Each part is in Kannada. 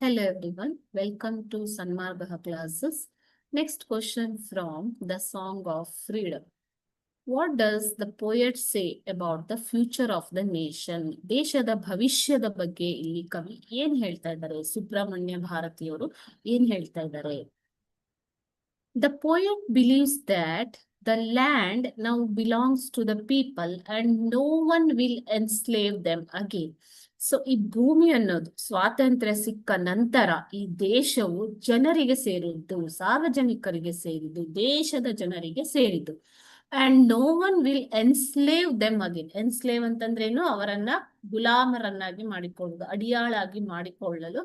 Hello everyone, welcome to Sanmargaha classes. Next question from the Song of Freedom. What does the poet say about the future of the nation? ದೇಶದ ಭವಿಷ್ಯದ ಬಗ್ಗೆ ಇಲ್ಲಿ ಕವಿ ಏನ್ ಹೇಳ್ತಾ ಇದ್ದಾರೆ? ಸುಬ್ರಹ್ಮಣ್ಯ ಭಾರತಿಯವರು ಏನ್ ಹೇಳ್ತಾ ಇದ್ದಾರೆ? The poet believes that the land now belongs to the people and no one will enslave them again. So ಈ ಭೂಮಿ ಅನ್ನೋದು ಸ್ವಾತಂತ್ರ್ಯ ಸಿಕ್ಕ ನಂತರ ಈ ದೇಶವು ಜನರಿಗೆ ಸೇರಿದ್ದು, ಸಾರ್ವಜನಿಕರಿಗೆ ಸೇರಿದ್ದು, ದೇಶದ ಜನರಿಗೆ ಸೇರಿದ್ದು. And no one will enslave them again. Enslave ಅಂತಂದ್ರೇನು? ಅವರನ್ನ ಗುಲಾಮರನ್ನಾಗಿ ಮಾಡಿಕೊಳ್ಳುವುದು, ಅಡಿಯಾಳಾಗಿ ಮಾಡಿಕೊಳ್ಳಲು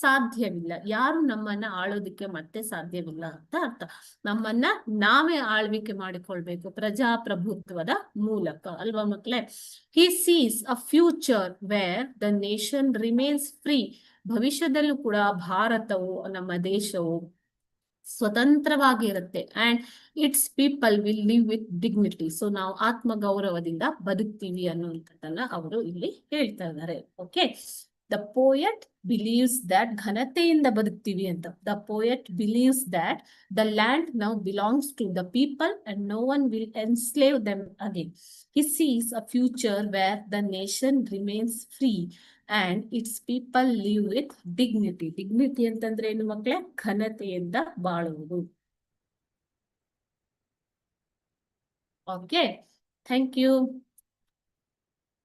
ಸಾಧ್ಯವಿಲ್ಲ. ಯಾರು ನಮ್ಮನ್ನ ಆಳೋದಕ್ಕೆ ಮತ್ತೆ ಸಾಧ್ಯವಿಲ್ಲ ಅಂತ ಅರ್ಥ. ನಮ್ಮನ್ನ ನಾವೇ ಆಳ್ವಿಕೆ ಮಾಡಿಕೊಳ್ಬೇಕು ಪ್ರಜಾಪ್ರಭುತ್ವದ ಮೂಲಕ, ಅಲ್ವಾ ಮಕ್ಕಳೇ? He sees a future where the nation remains free. ಭವಿಷ್ಯದಲ್ಲೂ ಕೂಡ ಭಾರತವು, ನಮ್ಮ ದೇಶವು ಸ್ವತಂತ್ರವಾಗಿರುತ್ತೆ. And its people will live with dignity. So ನಾವು ಆತ್ಮಗೌರವದಿಂದ ಬದುಕ್ತೀವಿ ಅನ್ನುವಂಥದ್ದನ್ನ ಅವರು ಇಲ್ಲಿ ಹೇಳ್ತಾ ಇದ್ದಾರೆ. Okay, the poet believes that, ಘನತೆಯಿಂದ ಬದುಕ್ತೀವಿ ಅಂತ. The poet believes that the land now belongs to the people and no one will enslave them again. He sees a future where the nation remains free and its people live with dignity. Dignity ಅಂತಂದ್ರೆ ಏನು ಮಕ್ಕಳೇ? ಘನತೆಯಿಂದ ಬಾಳುವುದು. Okay, thank you.